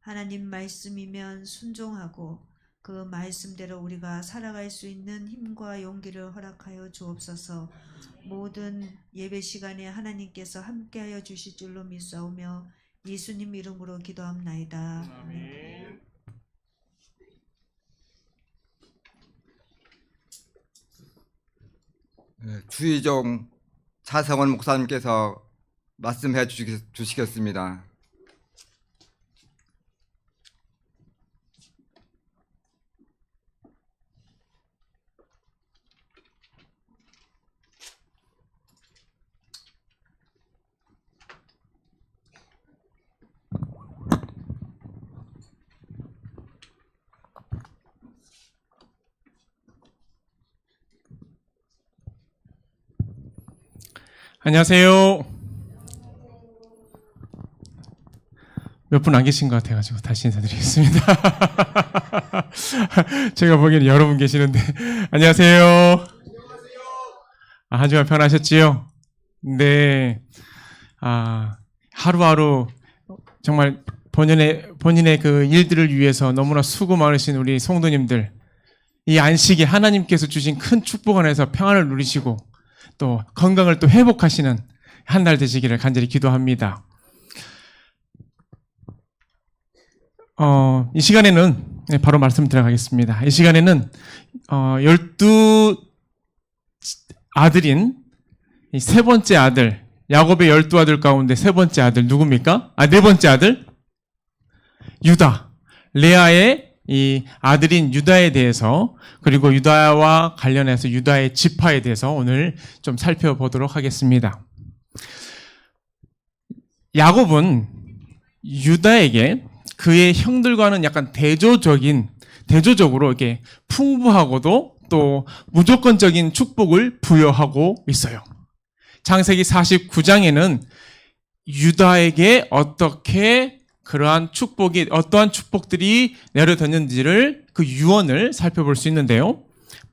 하나님 말씀이면 순종하고 그 말씀대로 우리가 살아갈 수 있는 힘과 용기를 허락하여 주옵소서. 모든 예배 시간에 하나님께서 함께하여 주실 줄로 믿사오며 예수님 이름으로 기도합나이다. 아멘. 주의종 차성원 목사님께서 말씀해 주시겠습니다. 안녕하세요. 몇 분 안 계신 것 같아가지고 다시 인사드리겠습니다. 제가 보기에는 여러분 계시는데 안녕하세요. 한 주간 편하셨지요? 네. 하루하루 정말 본인의 그 일들을 위해서 너무나 수고 많으신 우리 성도님들, 이 안식이 하나님께서 주신 큰 축복 안에서 평안을 누리시고 또 건강을 또 회복하시는 한 달 되시기를 간절히 기도합니다. 이 시간에는 바로 말씀 들어가겠습니다. 이 시간에는 12 아들인 이 세 번째 아들, 야곱의 12아들 가운데 세 번째 아들 누굽니까? 네 번째 아들 유다, 레아의 이 아들인 유다에 대해서, 그리고 유다와 관련해서 유다의 지파에 대해서 오늘 좀 살펴보도록 하겠습니다. 야곱은 유다에게 그의 형들과는 약간 대조적으로 이렇게 풍부하고도 또 무조건적인 축복을 부여하고 있어요. 창세기 49장에는 유다에게 어떠한 축복들이 내려졌는지를 그 유언을 살펴볼 수 있는데요.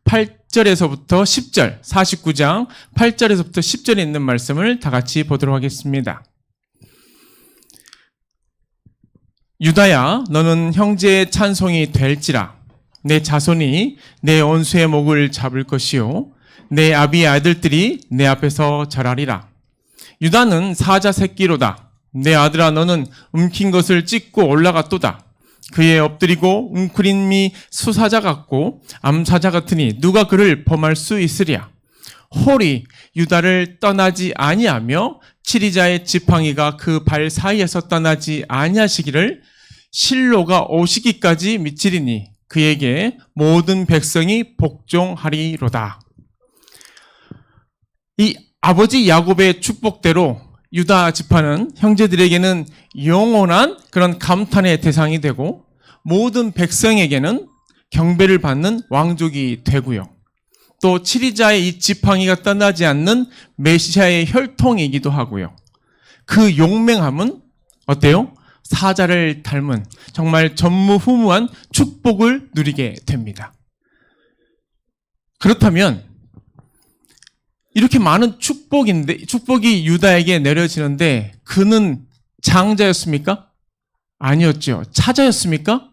8절에서부터 10절, 49장 8절에서부터 10절에 있는 말씀을 다 같이 보도록 하겠습니다. 유다야, 너는 형제의 찬송이 될지라. 내 자손이 내 원수의 목을 잡을 것이요 내 아비의 아들들이 내 앞에서 절하리라. 유다는 사자 새끼로다. 내 아들아, 너는 움킨 것을 찢고 올라갔도다. 그에 엎드리고 웅크림이 수사자 같고 암사자 같으니 누가 그를 범할 수 있으랴. 홀이 유다를 떠나지 아니하며 치리자의 지팡이가 그 발 사이에서 떠나지 아니하시기를 실로가 오시기까지 미치리니 그에게 모든 백성이 복종하리로다. 이 아버지 야곱의 축복대로 유다 지파는 형제들에게는 영원한 그런 감탄의 대상이 되고 모든 백성에게는 경배를 받는 왕족이 되고요. 또 치리자의 이 지팡이가 떠나지 않는 메시아의 혈통이기도 하고요. 그 용맹함은 어때요? 사자를 닮은 정말 전무후무한 축복을 누리게 됩니다. 그렇다면 이렇게 많은 축복이 유다에게 내려지는데 그는 장자였습니까? 아니었죠. 차자였습니까?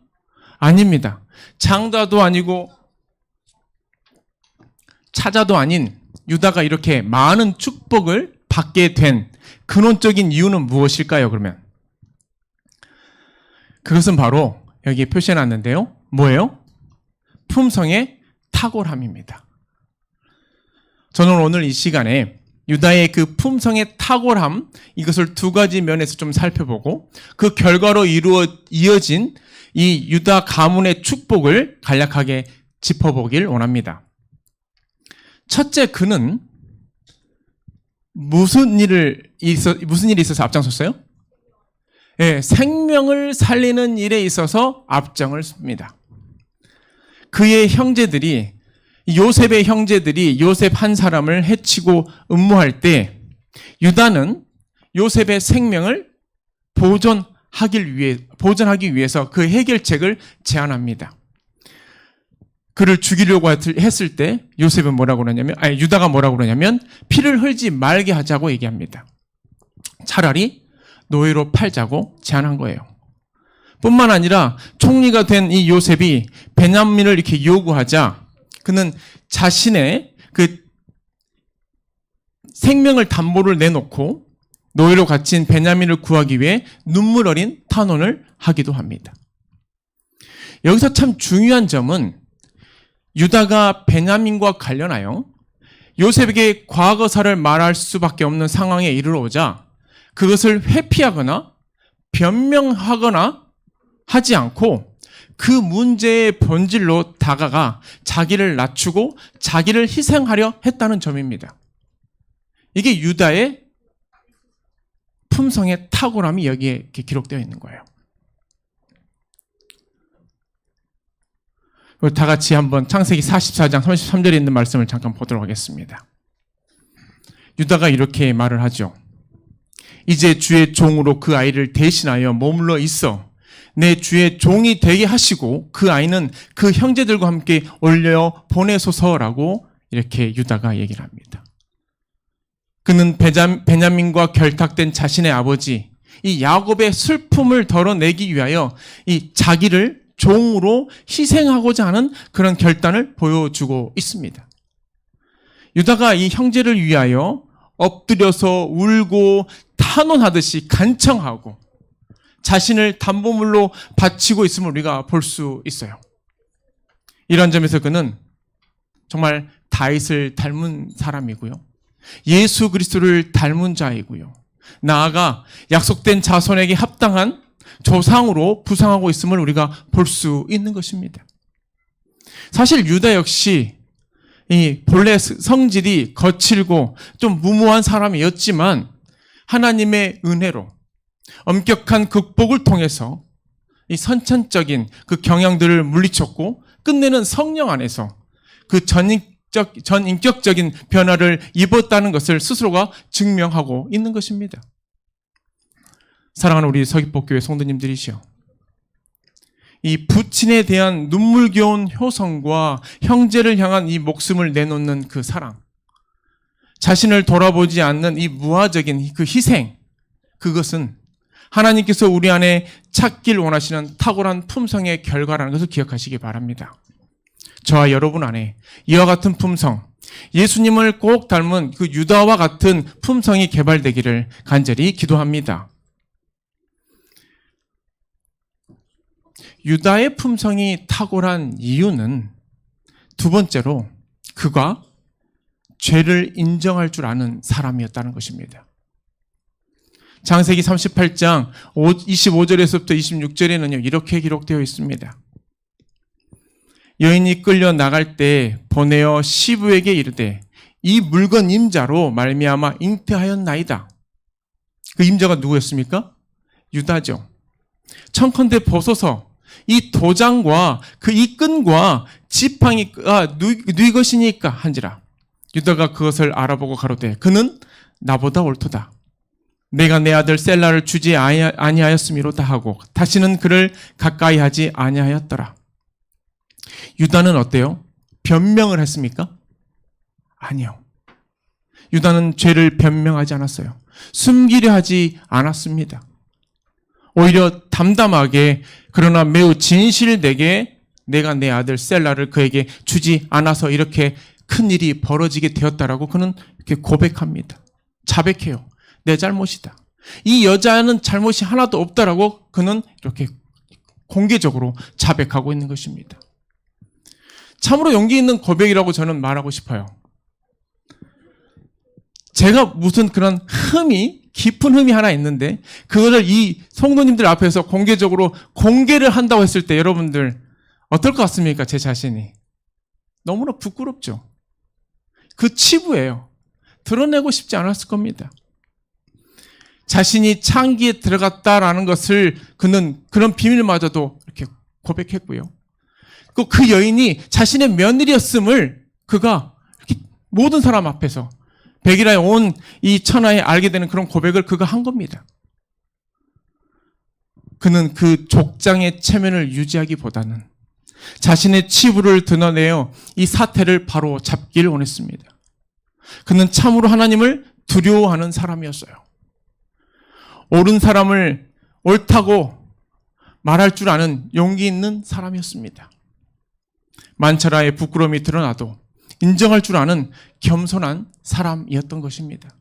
아닙니다. 장자도 아니고 차자도 아닌 유다가 이렇게 많은 축복을 받게 된 근원적인 이유는 무엇일까요, 그러면? 그것은 바로 여기에 표시해놨는데요. 뭐예요? 품성의 탁월함입니다. 저는 오늘 이 시간에 유다의 그 품성의 탁월함, 이것을 두 가지 면에서 좀 살펴보고 그 결과로 이어진 이 유다 가문의 축복을 간략하게 짚어보길 원합니다. 첫째, 그는 무슨 일이 있어서 앞장섰어요? 네, 생명을 살리는 일에 있어서 앞장을 섭니다. 그의 형제들이, 요셉의 형제들이 요셉 한 사람을 해치고 음모할 때 유다는 요셉의 생명을 보존하기 위해서 그 해결책을 제안합니다. 그를 죽이려고 했을 때 유다가 뭐라고 그러냐면 피를 흘지 말게 하자고 얘기합니다. 차라리 노예로 팔자고 제안한 거예요. 뿐만 아니라 총리가 된 이 요셉이 베냐민을 이렇게 요구하자 그는 자신의 그 생명을 담보를 내놓고 노예로 갇힌 베냐민을 구하기 위해 눈물 어린 탄원을 하기도 합니다. 여기서 참 중요한 점은 유다가 베냐민과 관련하여 요셉에게 과거사를 말할 수밖에 없는 상황에 이르러오자 그것을 회피하거나 변명하거나 하지 않고 그 문제의 본질로 다가가 자기를 낮추고 자기를 희생하려 했다는 점입니다. 이게 유다의 품성의 탁월함이 여기에 이렇게 기록되어 있는 거예요. 다 같이 한번 창세기 44장 33절에 있는 말씀을 잠깐 보도록 하겠습니다. 유다가 이렇게 말을 하죠. 이제 주의 종으로 그 아이를 대신하여 머물러 있어 내 주의 종이 되게 하시고 그 아이는 그 형제들과 함께 올려 보내소서라고 이렇게 유다가 얘기를 합니다. 그는 베냐민과 결탁된 자신의 아버지 이 야곱의 슬픔을 덜어내기 위하여 이 자기를 종으로 희생하고자 하는 그런 결단을 보여주고 있습니다. 유다가 이 형제를 위하여 엎드려서 울고 탄원하듯이 간청하고 자신을 담보물로 바치고 있음을 우리가 볼 수 있어요. 이런 점에서 그는 정말 다윗을 닮은 사람이고요. 예수 그리스도를 닮은 자이고요. 나아가 약속된 자손에게 합당한 조상으로 부상하고 있음을 우리가 볼 수 있는 것입니다. 사실 유다 역시 이 본래 성질이 거칠고 좀 무모한 사람이었지만 하나님의 은혜로 엄격한 극복을 통해서 이 선천적인 그 경향들을 물리쳤고 끝내는 성령 안에서 그 전인격적인 변화를 입었다는 것을 스스로가 증명하고 있는 것입니다. 사랑하는 우리 서귀포교회 성도님들이시여, 이 부친에 대한 눈물겨운 효성과 형제를 향한 이 목숨을 내놓는 그 사랑, 자신을 돌아보지 않는 이 무화적인 그 희생, 그것은 하나님께서 우리 안에 찾길 원하시는 탁월한 품성의 결과라는 것을 기억하시기 바랍니다. 저와 여러분 안에 이와 같은 품성, 예수님을 꼭 닮은 그 유다와 같은 품성이 개발되기를 간절히 기도합니다. 유다의 품성이 탁월한 이유는 두 번째로 그가 죄를 인정할 줄 아는 사람이었다는 것입니다. 창세기 38장 25절에서부터 26절에는요, 이렇게 기록되어 있습니다. 여인이 끌려 나갈 때 보내어 시부에게 이르되 이 물건 임자로 말미암아 잉태하였나이다. 그 임자가 누구였습니까? 유다죠. 청컨대 보소서 이 도장과 그 이 끈과 지팡이 누이 것이니까 한지라. 유다가 그것을 알아보고 가로되 그는 나보다 옳도다. 내가 내 아들 셀라를 주지 아니하였음이로다 하고 다시는 그를 가까이 하지 아니하였더라. 유다는 어때요? 변명을 했습니까? 아니요. 유다는 죄를 변명하지 않았어요. 숨기려 하지 않았습니다. 오히려 담담하게 그러나 매우 진실되게 내가 내 아들 셀라를 그에게 주지 않아서 이렇게 큰 일이 벌어지게 되었다라고 그는 이렇게 고백합니다. 자백해요. 내 잘못이다. 이 여자는 잘못이 하나도 없다라고 그는 이렇게 공개적으로 자백하고 있는 것입니다. 참으로 용기 있는 고백이라고 저는 말하고 싶어요. 제가 무슨 그런 깊은 흠이 하나 있는데 그거를 이 성도님들 앞에서 공개적으로 공개를 한다고 했을 때 여러분들 어떨 것 같습니까? 제 자신이. 너무나 부끄럽죠. 그 치부예요. 드러내고 싶지 않았을 겁니다. 자신이 창기에 들어갔다라는 것을 그는 그런 비밀마저도 이렇게 고백했고요. 그 여인이 자신의 며느리였음을 그가 이렇게 모든 사람 앞에서 백일하에 온 이 천하에 알게 되는 그런 고백을 그가 한 겁니다. 그는 그 족장의 체면을 유지하기보다는 자신의 치부를 드러내어 이 사태를 바로 잡길 원했습니다. 그는 참으로 하나님을 두려워하는 사람이었어요. 옳은 사람을 옳다고 말할 줄 아는 용기 있는 사람이었습니다. 만차라의 부끄러움이 드러나도 인정할 줄 아는 겸손한 사람이었던 것입니다.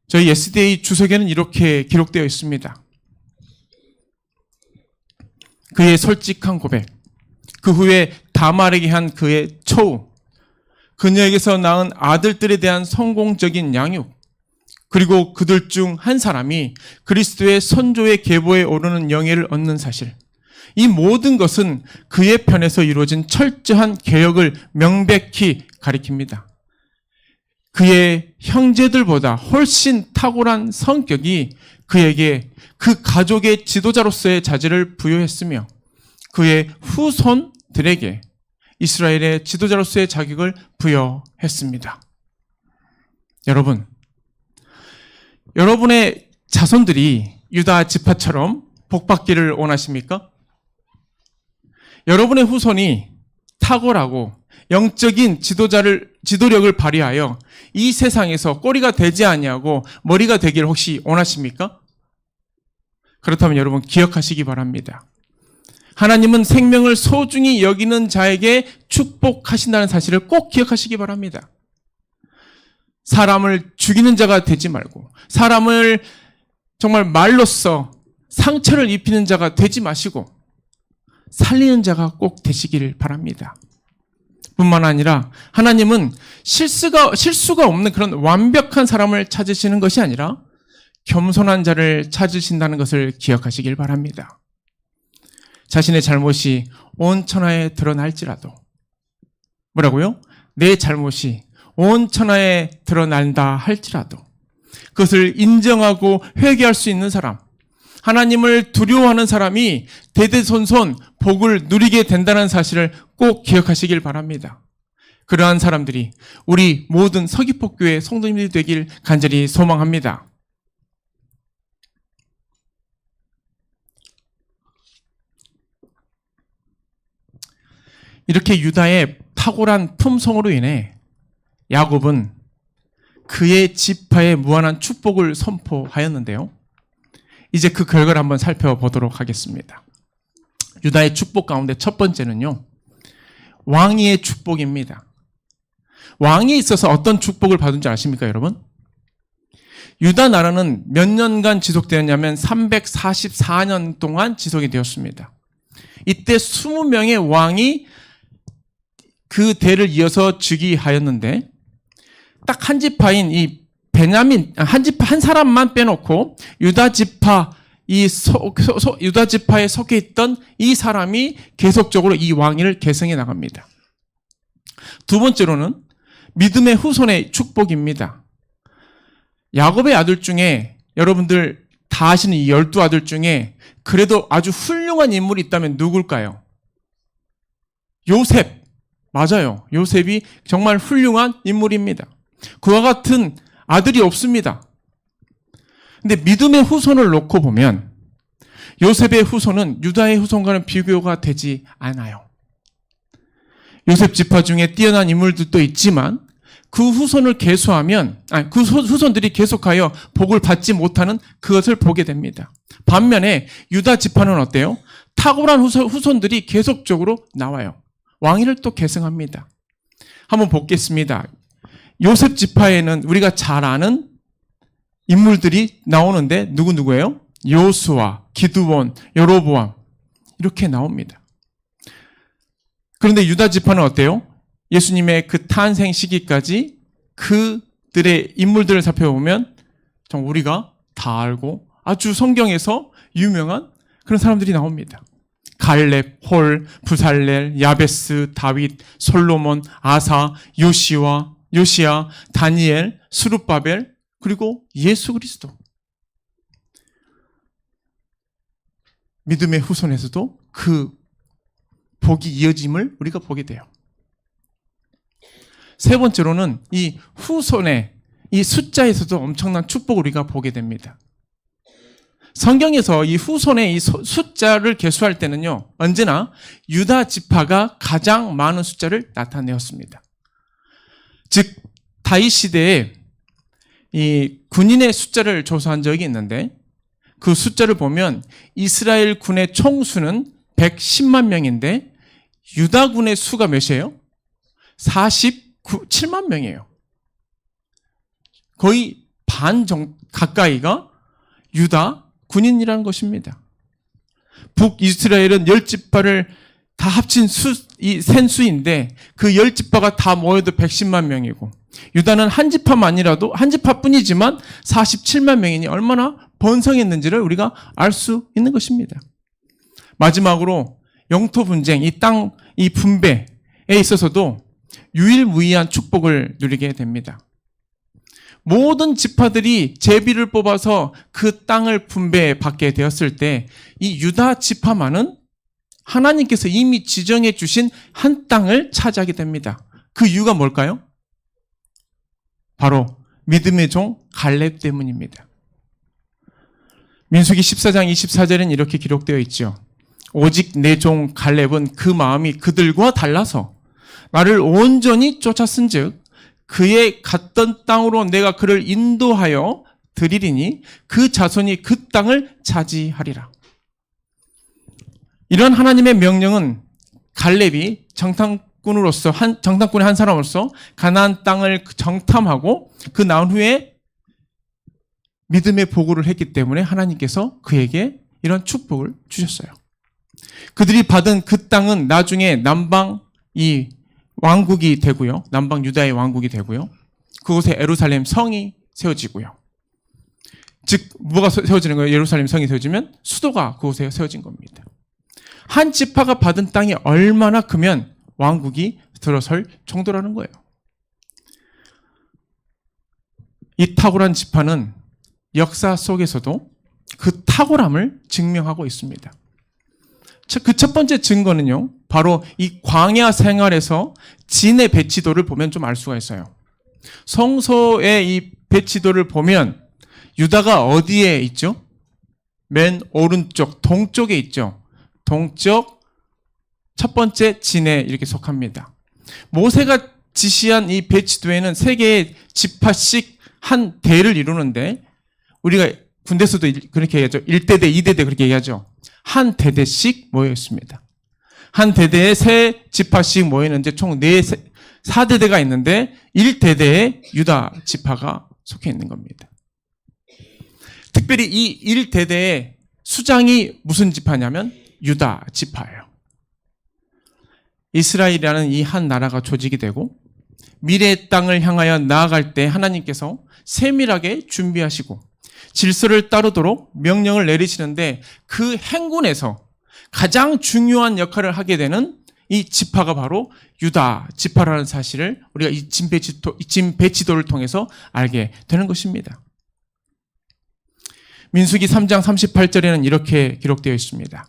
저희 SDA 주석에는 이렇게 기록되어 있습니다. 그의 솔직한 고백, 그 후에 다말에게 한 그의 처우, 그녀에게서 낳은 아들들에 대한 성공적인 양육, 그리고 그들 중 한 사람이 그리스도의 선조의 계보에 오르는 영예를 얻는 사실, 이 모든 것은 그의 편에서 이루어진 철저한 개혁을 명백히 가리킵니다. 그의 형제들보다 훨씬 탁월한 성격이 그에게 그 가족의 지도자로서의 자질을 부여했으며 그의 후손들에게 이스라엘의 지도자로서의 자격을 부여했습니다. 여러분, 여러분의 자손들이 유다 지파처럼 복받기를 원하십니까? 여러분의 후손이 탁월하고 영적인 지도력을 발휘하여 이 세상에서 꼬리가 되지 아니하고 머리가 되기를 혹시 원하십니까? 그렇다면 여러분 기억하시기 바랍니다. 하나님은 생명을 소중히 여기는 자에게 축복하신다는 사실을 꼭 기억하시기 바랍니다. 사람을 죽이는 자가 되지 말고 사람을 정말 말로써 상처를 입히는 자가 되지 마시고 살리는 자가 꼭 되시기를 바랍니다. 뿐만 아니라 하나님은 실수가 없는 그런 완벽한 사람을 찾으시는 것이 아니라 겸손한 자를 찾으신다는 것을 기억하시길 바랍니다. 자신의 잘못이 온 천하에 드러날지라도 뭐라고요? 내 잘못이 온 천하에 드러난다 할지라도 그것을 인정하고 회개할 수 있는 사람, 하나님을 두려워하는 사람이 대대손손 복을 누리게 된다는 사실을 꼭 기억하시길 바랍니다. 그러한 사람들이 우리 모든 서귀포교회 성도님들이 되길 간절히 소망합니다. 이렇게 유다의 탁월한 품성으로 인해 야곱은 그의 지파에 무한한 축복을 선포하였는데요. 이제 그 결과를 한번 살펴보도록 하겠습니다. 유다의 축복 가운데 첫 번째는요, 왕위의 축복입니다. 왕이 있어서 어떤 축복을 받은지 아십니까, 여러분? 유다 나라는 몇 년간 지속되었냐면 344년 동안 지속이 되었습니다. 이때 20명의 왕이 그 대를 이어서 즉위하였는데 딱 한 지파인 이 베냐민 한 사람만 빼놓고 유다 지파 유다 지파에 속해 있던 이 사람이 계속적으로 이 왕위를 계승해 나갑니다. 두 번째로는 믿음의 후손의 축복입니다. 야곱의 아들 중에 여러분들 다 아시는 이 12아들 중에 그래도 아주 훌륭한 인물이 있다면 누굴까요? 요셉. 맞아요. 요셉이 정말 훌륭한 인물입니다. 그와 같은 아들이 없습니다. 근데 믿음의 후손을 놓고 보면 요셉의 후손은 유다의 후손과는 비교가 되지 않아요. 요셉 지파 중에 뛰어난 인물들도 있지만 그 후손을 계수하면 그 후손들이 계속하여 복을 받지 못하는 그것을 보게 됩니다. 반면에 유다 지파는 어때요? 탁월한 후손들이 계속적으로 나와요. 왕위를 또 계승합니다. 한번 보겠습니다. 요셉 지파에는 우리가 잘 아는 인물들이 나오는데 누구예요? 요수아, 기드온, 여로보암 이렇게 나옵니다. 그런데 유다 지파는 어때요? 예수님의 그 탄생 시기까지 그들의 인물들을 살펴보면 좀 우리가 다 알고 아주 성경에서 유명한 그런 사람들이 나옵니다. 갈렙, 홀, 부살렐, 야베스, 다윗, 솔로몬, 아사, 요시야, 다니엘, 스룹바벨, 그리고 예수 그리스도. 믿음의 후손에서도 그 복이 이어짐을 우리가 보게 돼요. 세 번째로는 이 후손의 이 숫자에서도 엄청난 축복을 우리가 보게 됩니다. 성경에서 이 후손의 이 숫자를 계수할 때는요, 언제나 유다 지파가 가장 많은 숫자를 나타내었습니다. 즉, 다윗 시대에 이 군인의 숫자를 조사한 적이 있는데, 그 숫자를 보면 이스라엘 군의 총수는 110만 명인데 유다군의 수가 몇이에요? 47만 명이에요. 거의 반 가까이가 유다 군인이라는 것입니다. 북이스라엘은 10지파를 다 합친 센 수인데 그 10지파가 다 모여도 110만 명이고 유다는 한 지파만이라도 한 지파뿐이지만 47만 명이니 얼마나 번성했는지를 우리가 알 수 있는 것입니다. 마지막으로 영토 분쟁, 이 땅, 이 분배에 있어서도 유일무이한 축복을 누리게 됩니다. 모든 지파들이 제비를 뽑아서 그 땅을 분배받게 되었을 때 이 유다 지파만은 하나님께서 이미 지정해 주신 한 땅을 차지하게 됩니다. 그 이유가 뭘까요? 바로 믿음의 종 갈렙 때문입니다. 민수기 14장 24절에는 이렇게 기록되어 있죠. 오직 내 종 갈렙은 그 마음이 그들과 달라서 나를 온전히 쫓았은즉 그의 갔던 땅으로 내가 그를 인도하여 드리리니 그 자손이 그 땅을 차지하리라. 이런 하나님의 명령은 갈렙이 정탐꾼의 한 사람으로서 가나안 땅을 정탐하고 그 나온 후에 믿음의 보고를 했기 때문에 하나님께서 그에게 이런 축복을 주셨어요. 그들이 받은 그 땅은 나중에 남방 이 왕국이 되고요. 남방 유다의 왕국이 되고요. 그곳에 예루살렘 성이 세워지고요. 즉 뭐가 세워지는 거예요? 예루살렘 성이 세워지면 수도가 그곳에 세워진 겁니다. 한 지파가 받은 땅이 얼마나 크면 왕국이 들어설 정도라는 거예요. 이 탁월한 지파는 역사 속에서도 그 탁월함을 증명하고 있습니다. 그 첫 번째 증거는요, 바로 이 광야 생활에서 진의 배치도를 보면 좀 알 수가 있어요. 성소의 이 배치도를 보면 유다가 어디에 있죠? 맨 오른쪽 동쪽에 있죠. 동쪽 첫 번째 진에 이렇게 속합니다. 모세가 지시한 이 배치도에는 3개의 지파씩 한 대를 이루는데 우리가 군대에서도 그렇게 얘기하죠. 1대대, 2대대 그렇게 얘기하죠. 한 대대씩 모여 있습니다. 한 대대에 3지파씩 모여 있는데 총 4대대가 있는데 1대대에 유다 지파가 속해 있는 겁니다. 특별히 이 1대대의 수장이 무슨 지파냐면 유다 지파예요. 이스라엘이라는 이 한 나라가 조직이 되고 미래의 땅을 향하여 나아갈 때 하나님께서 세밀하게 준비하시고 질서를 따르도록 명령을 내리시는데 그 행군에서 가장 중요한 역할을 하게 되는 이 지파가 바로 유다 지파라는 사실을 우리가 이 진 배치도를 통해서 알게 되는 것입니다. 민수기 3장 38절에는 이렇게 기록되어 있습니다.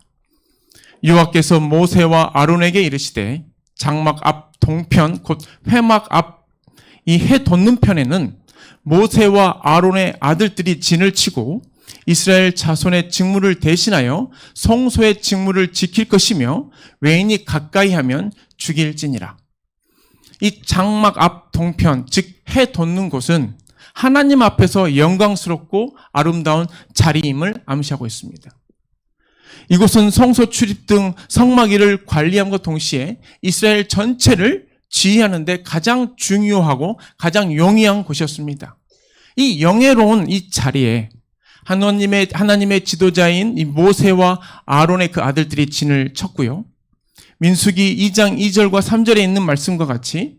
여호와께서 모세와 아론에게 이르시되 장막 앞 동편 곧 회막 앞 이 해 돋는 편에는 모세와 아론의 아들들이 진을 치고 이스라엘 자손의 직무를 대신하여 성소의 직무를 지킬 것이며 외인이 가까이 하면 죽일지니라. 이 장막 앞 동편, 즉 해 돋는 곳은 하나님 앞에서 영광스럽고 아름다운 자리임을 암시하고 있습니다. 이곳은 성소 출입 등 성막일을 관리함과 동시에 이스라엘 전체를 지휘하는 데 가장 중요하고 가장 용이한 곳이었습니다. 이 영예로운 이 자리에 하나님의 지도자인 이 모세와 아론의 그 아들들이 진을 쳤고요. 민수기 2장 2절과 3절에 있는 말씀과 같이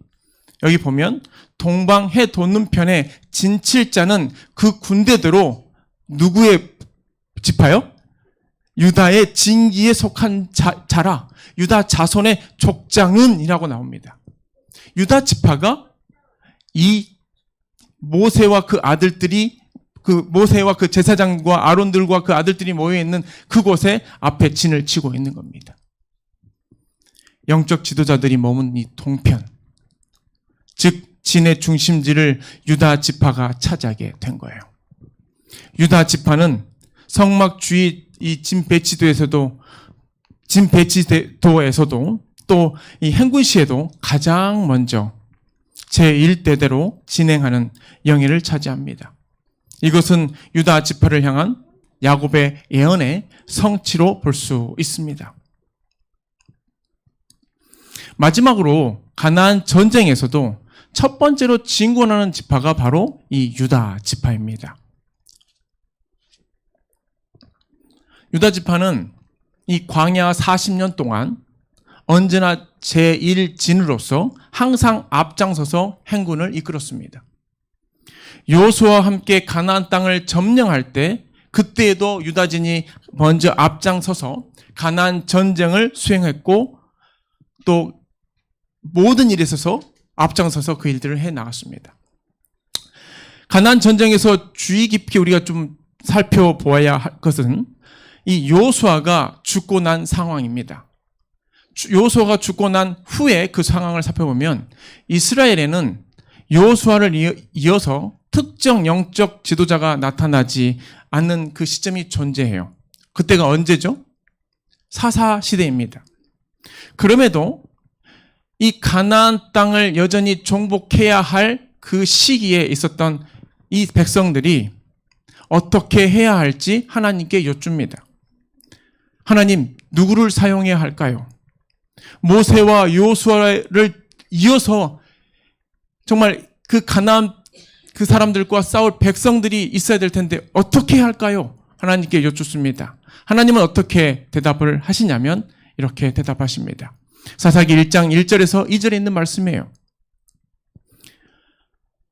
여기 보면 동방 해 돋는 편에 진칠자는 그 군대대로 누구의 지파요? 유다의 진기에 속한 자라. 유다 자손의 족장은 이라고 나옵니다. 유다 지파가 이 모세와 그 아들들이 모세와 그 제사장과 아론들과 그 아들들이 모여 있는 그곳에 앞에 진을 치고 있는 겁니다. 영적 지도자들이 머문 이 동편, 즉 진의 중심지를 유다 지파가 차지하게 된 거예요. 유다 지파는 성막 주위 이 진 배치도에서도 또 이 행군시에도 가장 먼저 제1대대로 진행하는 영예를 차지합니다. 이것은 유다 지파를 향한 야곱의 예언의 성취로 볼 수 있습니다. 마지막으로 가나안 전쟁에서도 첫 번째로 진군하는 지파가 바로 이 유다 지파입니다. 유다 지파는 이 광야 40년 동안 언제나 제1진으로서 항상 앞장서서 행군을 이끌었습니다. 여호수아와 함께 가나안 땅을 점령할 때 그때에도 유다진이 먼저 앞장서서 가나안 전쟁을 수행했고 또 모든 일에 있어서 앞장서서 그 일들을 해 나갔습니다. 가나안 전쟁에서 주의 깊게 우리가 좀 살펴보아야 할 것은 이 여호수아가 죽고 난 상황입니다. 여호수아가 죽고 난 후에 그 상황을 살펴보면 이스라엘에는 여호수아를 이어서 특정 영적 지도자가 나타나지 않는 그 시점이 존재해요. 그때가 언제죠? 사사 시대입니다. 그럼에도 이 가나안 땅을 여전히 정복해야 할 그 시기에 있었던 이 백성들이 어떻게 해야 할지 하나님께 여쭙니다. 하나님, 누구를 사용해야 할까요? 모세와 여호수아를 이어서 정말 그 가나안 그 사람들과 싸울 백성들이 있어야 될 텐데 어떻게 해야 할까요? 하나님께 여쭙습니다. 하나님은 어떻게 대답을 하시냐면 이렇게 대답하십니다. 사사기 1장 1절에서 2절에 있는 말씀이에요.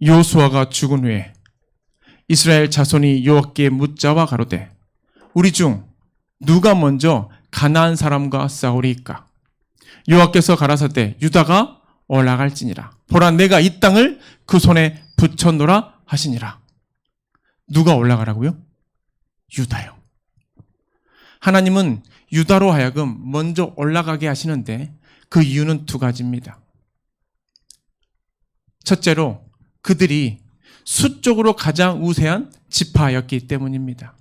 여호수아가 죽은 후에 이스라엘 자손이 여호와께 묻자와 가로되 우리 중 누가 먼저 가나안 사람과 싸우리이까? 여호와께서 가라사대 유다가 올라갈지니라. 보라, 내가 이 땅을 그 손에 붙였노라 하시니라. 누가 올라가라고요? 유다요. 하나님은 유다로 하여금 먼저 올라가게 하시는데 그 이유는 두 가지입니다. 첫째로 그들이 수적으로 가장 우세한 지파였기 때문입니다.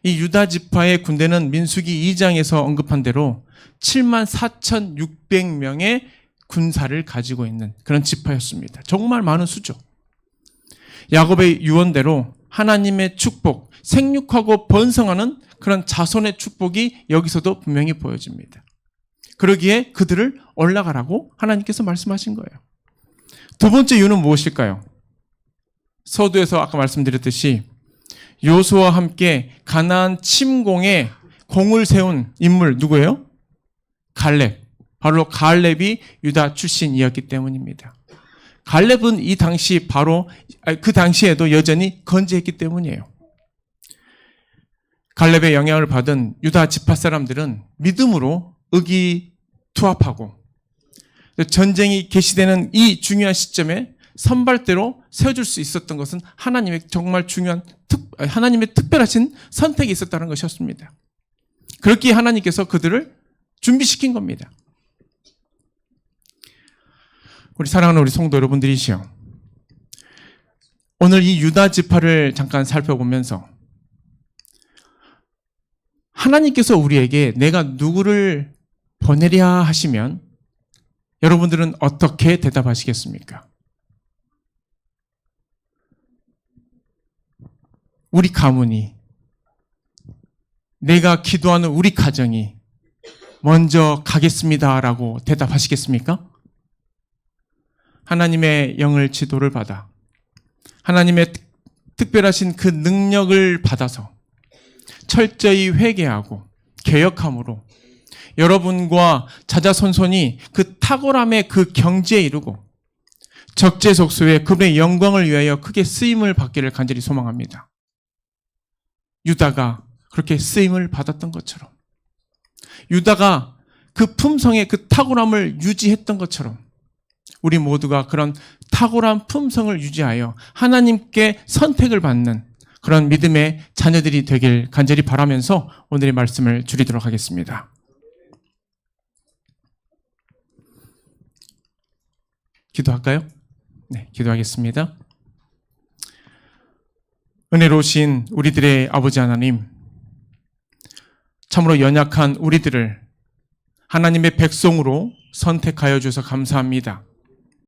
이 유다 지파의 군대는 민수기 2장에서 언급한 대로 74,600명의 군사를 가지고 있는 그런 지파였습니다. 정말 많은 수죠. 야곱의 유언대로 하나님의 축복, 생육하고 번성하는 그런 자손의 축복이 여기서도 분명히 보여집니다. 그러기에 그들을 올라가라고 하나님께서 말씀하신 거예요. 두 번째 이유는 무엇일까요? 서두에서 아까 말씀드렸듯이 여호수아와 함께 가나안 침공에 공을 세운 인물 누구예요? 갈렙. 바로 갈렙이 유다 출신이었기 때문입니다. 갈렙은 이 당시 그 당시에도 여전히 건재했기 때문이에요. 갈렙의 영향을 받은 유다 지파 사람들은 믿음으로 의기투합하고 전쟁이 개시되는 이 중요한 시점에 선발대로 세워줄 수 있었던 것은 하나님의 정말 중요한 하나님의 특별하신 선택이 있었다는 것이었습니다. 그렇기에 하나님께서 그들을 준비시킨 겁니다. 우리 사랑하는 우리 성도 여러분들이시여, 오늘 이 유다 지파를 잠깐 살펴보면서 하나님께서 우리에게 내가 누구를 보내랴 하시면 여러분들은 어떻게 대답하시겠습니까? 우리 가문이, 내가 기도하는 우리 가정이 먼저 가겠습니다라고 대답하시겠습니까? 하나님의 영을 지도를 받아 하나님의 특별하신 그 능력을 받아서 철저히 회개하고 개혁함으로 여러분과 자자손손이 그 탁월함의 그 경지에 이르고 적재적소에 그분의 영광을 위하여 크게 쓰임을 받기를 간절히 소망합니다. 유다가 그렇게 쓰임을 받았던 것처럼, 유다가 그 품성의 그 탁월함을 유지했던 것처럼 우리 모두가 그런 탁월한 품성을 유지하여 하나님께 선택을 받는 그런 믿음의 자녀들이 되길 간절히 바라면서 오늘의 말씀을 줄이도록 하겠습니다. 기도할까요? 네, 기도하겠습니다. 은혜로우신 우리들의 아버지 하나님, 참으로 연약한 우리들을 하나님의 백성으로 선택하여 주셔서 감사합니다.